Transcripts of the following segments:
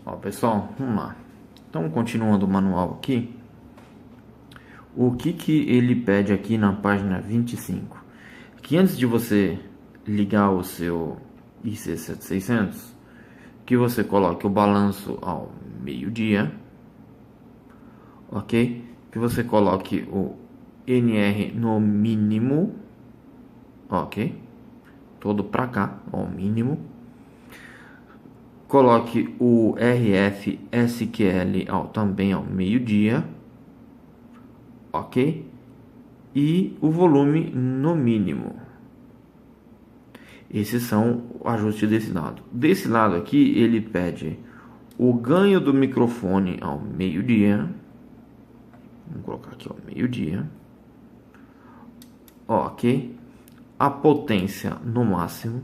Ó, pessoal, vamos lá. Então, continuando o manual aqui, o que ele pede aqui na página 25? Que antes de você ligar o seu IC7600, que você coloque o balanço ao meio-dia, ok? Que você coloque o NR no mínimo, ok? Todo para cá, ao mínimo. Coloque o RF SQL também ao meio-dia, ok? E o volume no mínimo. Esses são o ajuste desse lado. Desse lado aqui, ele pede o ganho do microfone ao meio-dia. Vamos colocar aqui ao meio-dia. Ok. A potência no máximo.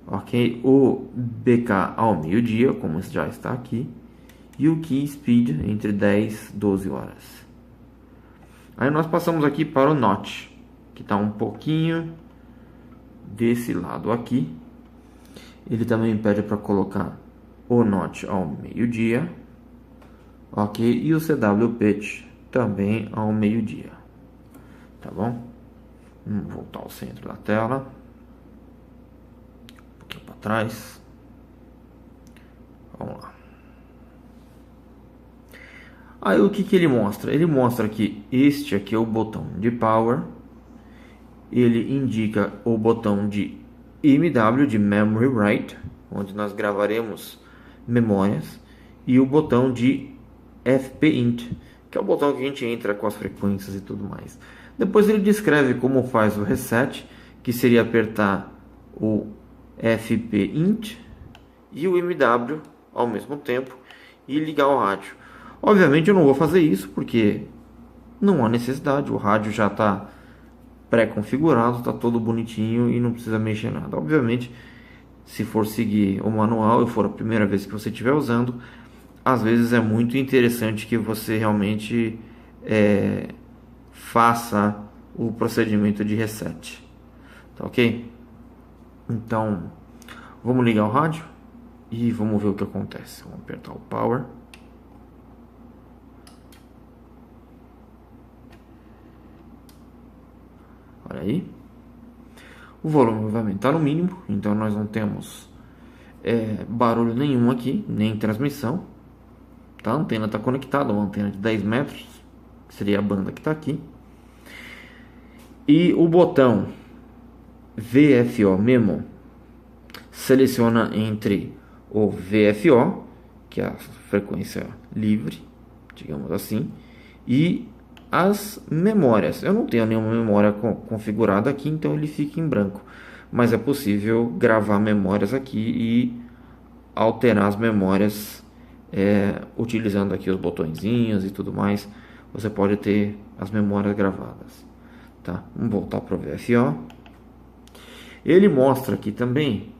Ok. O BK ao meio-dia, como já está aqui. E o Key Speed entre 10 e 12 horas. Aí nós passamos aqui para o Notch, que está um pouquinho desse lado aqui. Ele também pede para colocar o Notch ao meio-dia, ok? E o CW Pitch também ao meio-dia, tá bom? Vamos voltar ao centro da tela, um pouquinho para trás. Vamos lá. Aí o que ele mostra? Ele mostra que este aqui é o botão de Power. Ele indica o botão de MW, de Memory Write, onde nós gravaremos memórias, e o botão de FPINT, que é o botão que a gente entra com as frequências e tudo mais. Depois ele descreve como faz o reset, que seria apertar o FPINT e o MW ao mesmo tempo e ligar o rádio. Obviamente eu não vou fazer isso porque não há necessidade, o rádio já está pré-configurado, está todo bonitinho e não precisa mexer nada. Obviamente, se for seguir o manual e for a primeira vez que você estiver usando, às vezes é muito interessante que você realmente faça o procedimento de reset, tá ok? Então, vamos ligar o rádio e vamos ver o que acontece. Vamos apertar o Power. Olha aí. O volume obviamente está no mínimo, então nós não temos barulho nenhum aqui, nem transmissão. Tá? A antena está conectada, uma antena de 10 metros, que seria a banda que está aqui. E o botão VFO Memo seleciona entre o VFO, que é a frequência livre, digamos assim, e as memórias. Eu não tenho nenhuma memória configurada aqui, então ele fica em branco. Mas é possível gravar memórias aqui e alterar as memórias utilizando aqui os botõezinhos e tudo mais. Você pode ter as memórias gravadas. Tá? Vamos voltar para o VFO. Ele mostra aqui também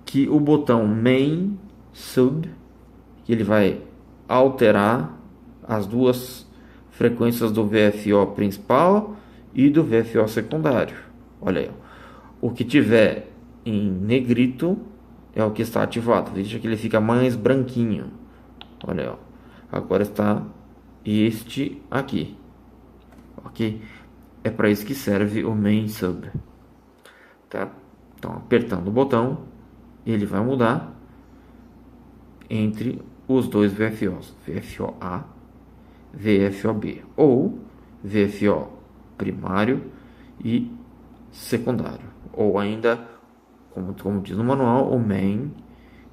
que o botão Main Sub, que ele vai alterar as duas frequências do VFO principal e do VFO secundário. Olha aí, o que tiver em negrito é o que está ativado. Veja que ele fica mais branquinho. Olha aí, ó. Agora está este aqui, ok? É para isso que serve o Main Sub, tá? Então, apertando o botão, ele vai mudar entre os dois VFOs, VFO A, VFOB, ou VFO primário e secundário, ou ainda, como diz no manual, o Main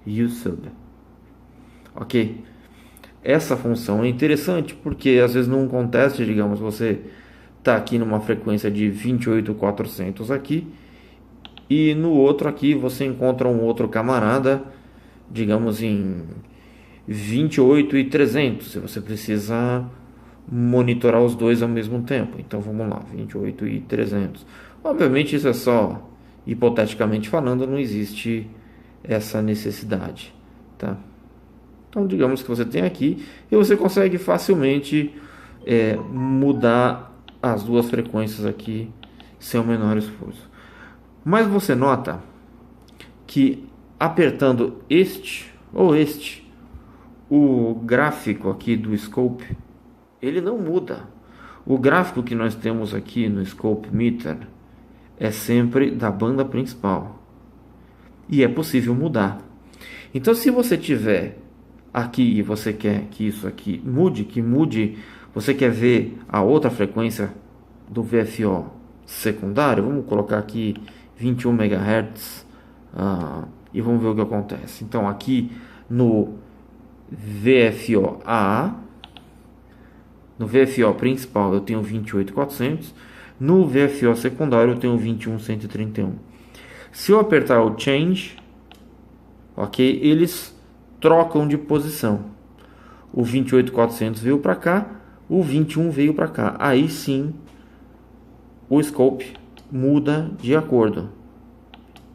e o Sub. Ok? Essa função é interessante porque às vezes num contexto, digamos, você está aqui numa frequência de 28.400 aqui, e no outro aqui você encontra um outro camarada, digamos em 28.300, se você precisa monitorar os dois ao mesmo tempo. Então vamos lá, 28.300. Obviamente isso é só hipoteticamente falando, não existe essa necessidade, tá? Então digamos que você tem aqui e você consegue facilmente mudar as duas frequências aqui sem o menor esforço. Mas você nota que apertando este ou este, o gráfico aqui do scope, ele não muda. O gráfico que nós temos aqui no scope meter é sempre da banda principal e é possível mudar. Então, se você tiver aqui e você quer que isso aqui mude, você quer ver a outra frequência do VFO secundário, vamos colocar aqui 21 MHz e vamos ver o que acontece. Então, aqui no VFO AA, no VFO principal eu tenho 28.400, no VFO secundário eu tenho 21.131. Se eu apertar o Change, ok, eles trocam de posição. O 28.400 veio para cá, o 21 veio para cá. Aí sim o scope muda de acordo,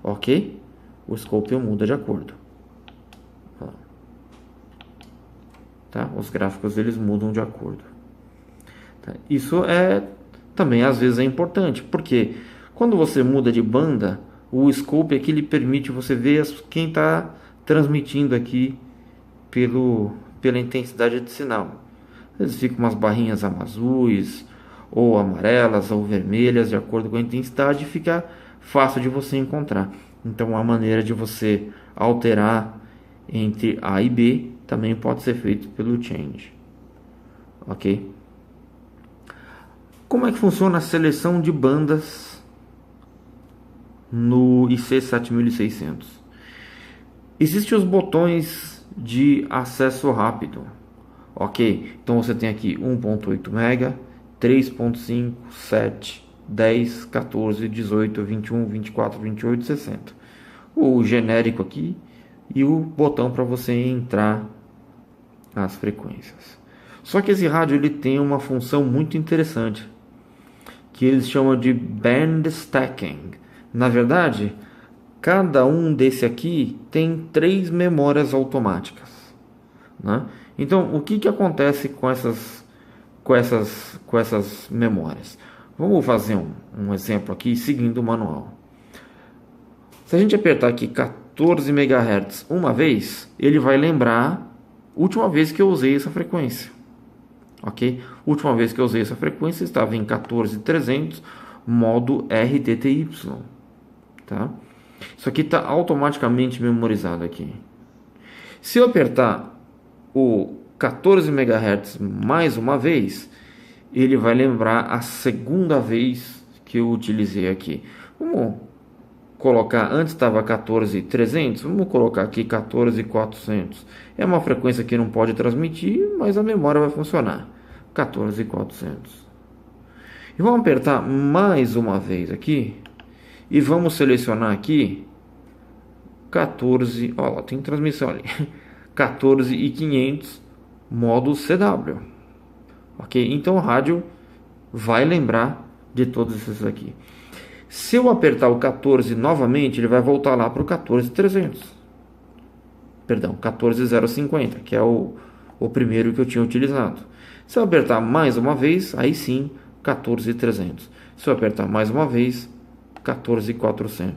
ok? O scope muda de acordo. Tá? Os gráficos eles mudam de acordo. Tá? Isso também às vezes é importante, porque quando você muda de banda, o scope aqui ele permite você ver quem está transmitindo aqui pela intensidade de sinal. Às vezes ficam umas barrinhas azuis, ou amarelas, ou vermelhas, de acordo com a intensidade, fica fácil de você encontrar. Então, a maneira de você alterar entre A e B também pode ser feito pelo Change. Ok? Como é que funciona a seleção de bandas no IC7600? Existem os botões de acesso rápido, ok? Então você tem aqui 1.8 MB, 3.5, 7, 10, 14, 18, 21, 24, 28, 60. O genérico aqui e o botão para você entrar as frequências. Só que esse rádio ele tem uma função muito interessante, que eles chamam de band stacking. Na verdade, cada um desse aqui tem 3 memórias automáticas, né? Então, o que acontece com essas memórias? Vamos fazer um exemplo aqui seguindo o manual. Se a gente apertar aqui 14 MHz uma vez, ele vai lembrar a última vez que eu usei essa frequência. Ok? Última vez que eu usei essa frequência estava em 14.300, modo RTTY. Tá? Isso aqui está automaticamente memorizado aqui. Se eu apertar o 14 MHz mais uma vez, ele vai lembrar a segunda vez que eu utilizei aqui. Vamos colocar, antes estava 14.300, vamos colocar aqui 14.400. É uma frequência que não pode transmitir, mas a memória vai funcionar. 14.400. E vamos apertar mais uma vez aqui. E vamos selecionar aqui 14, ó, tem transmissão ali. 14.500, modo CW. Ok? Então o rádio vai lembrar de todos esses aqui. Se eu apertar o 14 novamente, ele vai voltar lá para o 14.300. Perdão, 14.050, que é o primeiro que eu tinha utilizado. Se eu apertar mais uma vez, aí sim, 14.300. Se eu apertar mais uma vez, 14.400.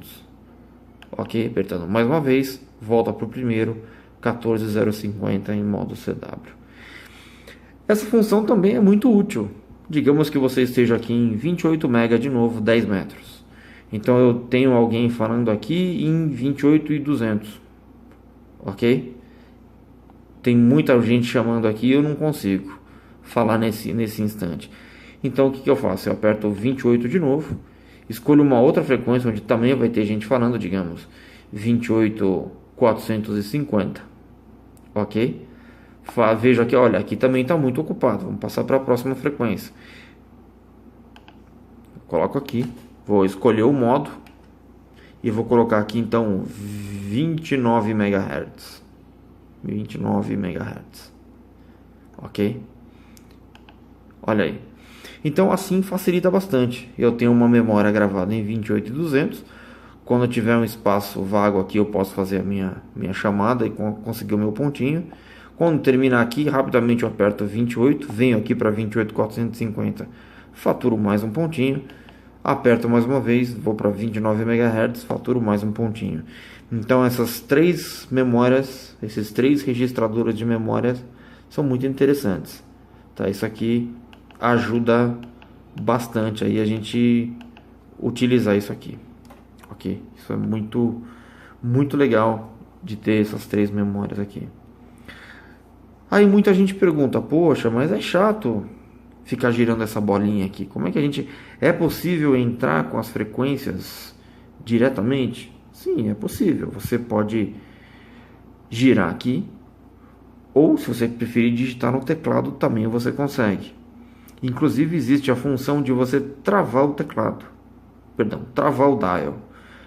Ok? Apertando mais uma vez, volta para o primeiro, 14.050 em modo CW. Essa função também é muito útil. Digamos que você esteja aqui em 28 MB de novo, 10 metros. Então eu tenho alguém falando aqui em 28.200. Ok? Tem muita gente chamando aqui e eu não consigo falar nesse instante. Então o que eu faço? Eu aperto 28 de novo, escolho uma outra frequência onde também vai ter gente falando, digamos 28.450. Ok? Vejo aqui, olha, aqui também está muito ocupado. Vamos passar para a próxima frequência. Coloco aqui, vou escolher o modo e vou colocar aqui então 29 MHz. 29 MHz. Ok? Olha aí. Então assim facilita bastante. Eu tenho uma memória gravada em 28.200. Quando eu tiver um espaço vago aqui, eu posso fazer a minha chamada e conseguir o meu pontinho. Quando terminar aqui, rapidamente eu aperto 28, venho aqui para 28.450, faturo mais um pontinho. aperto mais uma vez, vou para 29 MHz, faturo mais um pontinho. Então essas três memórias, esses três registradores de memórias são muito interessantes, tá? Isso aqui ajuda bastante aí a gente utilizar isso aqui, ok? Isso é muito legal de ter essas três memórias aqui. Aí muita gente pergunta, poxa, mas é chato ficar girando essa bolinha aqui. Como é que a gente... É possível entrar com as frequências diretamente? Sim, é possível. Você pode girar aqui, ou se você preferir digitar no teclado, também você consegue. Inclusive existe a função de você travar o teclado. Perdão, travar o dial.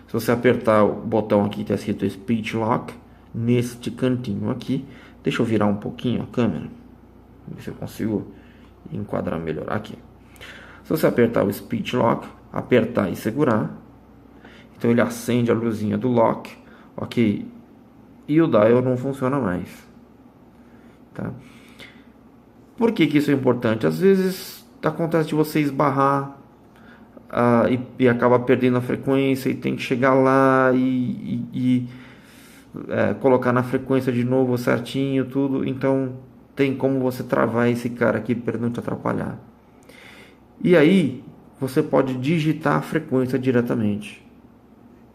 Se você apertar o botão aqui que está escrito Speech Lock, neste cantinho aqui, deixa eu virar um pouquinho a câmera, ver se eu consigo enquadrar melhor aqui. Se você apertar o Speech Lock, apertar e segurar, então ele acende a luzinha do lock, ok? E o dial não funciona mais, tá? Por que que isso é importante? Às vezes acontece de você esbarrar e acaba perdendo a frequência e tem que chegar lá e colocar na frequência de novo certinho, tudo. Então tem como você travar esse cara aqui para não te atrapalhar. E aí você pode digitar a frequência diretamente.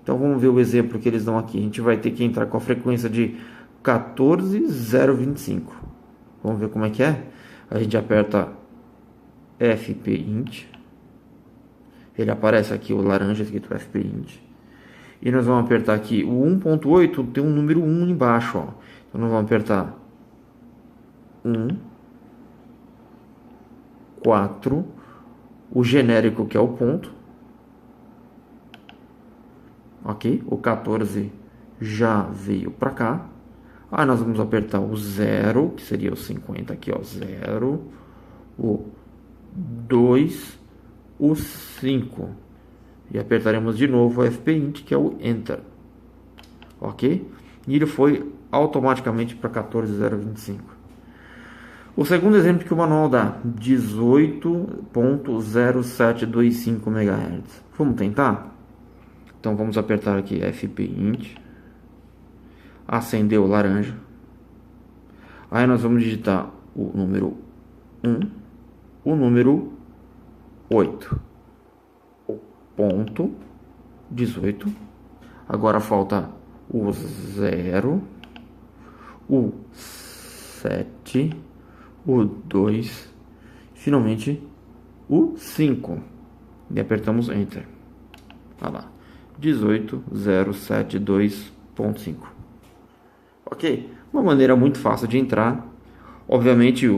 Então vamos ver o exemplo que eles dão aqui. A gente vai ter que entrar com a frequência de 14.025. Vamos ver como é que é? A gente aperta FPINT. Ele aparece aqui o laranja escrito FPINT. E nós vamos apertar aqui o 1.8, tem um número 1 embaixo, ó. Então nós vamos apertar 1, 4, o genérico que é o ponto. Ok? O 14 já veio para cá. Aí nós vamos apertar o 0, que seria o 50 aqui, ó. 0, o 2, o 5. E apertaremos de novo o FPINT, que é o Enter. Ok? E ele foi automaticamente para 14.025. O segundo exemplo que o manual dá, 18.0725 MHz. Vamos tentar? Então vamos apertar aqui FPINT. Acendeu o laranja. Aí nós vamos digitar o número 1, o número 8. Ponto 18. Agora falta o 0, o 7, o 2, finalmente o 5. E apertamos Enter. Olha lá, 18.072.5. Ok? Uma maneira muito fácil de entrar. Obviamente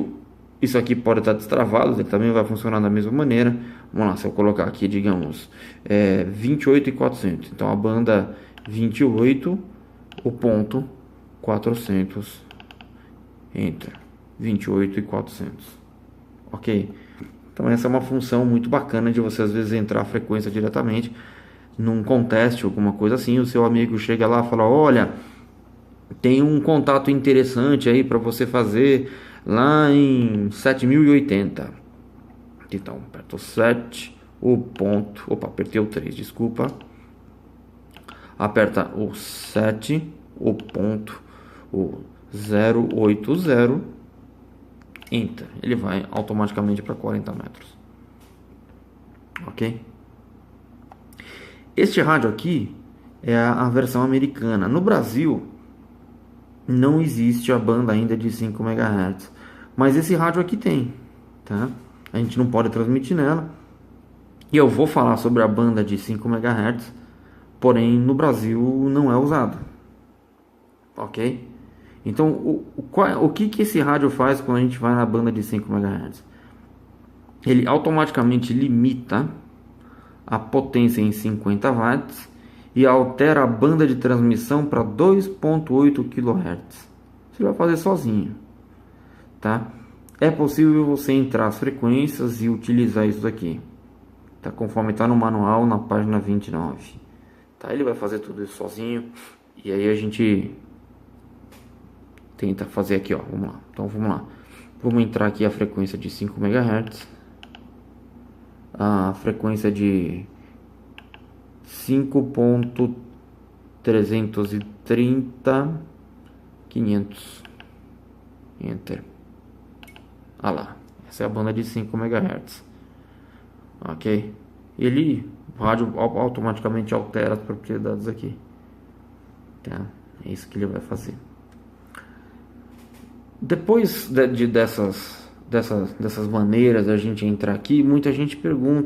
isso aqui pode estar destravado, ele também vai funcionar da mesma maneira. Vamos lá, se eu colocar aqui, digamos, 28.400. Então a banda 28, o ponto 400, Enter. 28.400. Ok? Então essa é uma função muito bacana de você às vezes entrar a frequência diretamente num contest, alguma coisa assim. O seu amigo chega lá e fala: olha, tem um contato interessante aí para você fazer lá em 7080. Então, aperta o 7, o ponto, opa, apertei o 3, desculpa. Aperta o 7, o ponto, o 080, Enter. Ele vai automaticamente para 40 metros. Ok? Este rádio aqui é a versão americana. No Brasil não existe a banda ainda de 5 MHz, mas esse rádio aqui tem, tá? A gente não pode transmitir nela. E eu vou falar sobre a banda de 5 MHz, porém no Brasil não é usado. Ok? Então o que esse rádio faz quando a gente vai na banda de 5 MHz? Ele automaticamente limita a potência em 50 watts e altera a banda de transmissão para 2.8 kHz. Você vai fazer sozinho, tá? É possível você entrar as frequências e utilizar isso daqui, tá? Conforme está no manual na página 29, tá? Ele vai fazer tudo isso sozinho e aí a gente tenta fazer aqui, ó. Vamos lá. Então vamos lá. Vamos entrar aqui a frequência de 5 MHz, a frequência de 5.330 500. Enter. Ah lá, essa é a banda de 5 MHz. Ok, o rádio automaticamente altera as propriedades aqui, tá? É isso que ele vai fazer. Depois dessas maneiras a gente entrar aqui, muita gente pergunta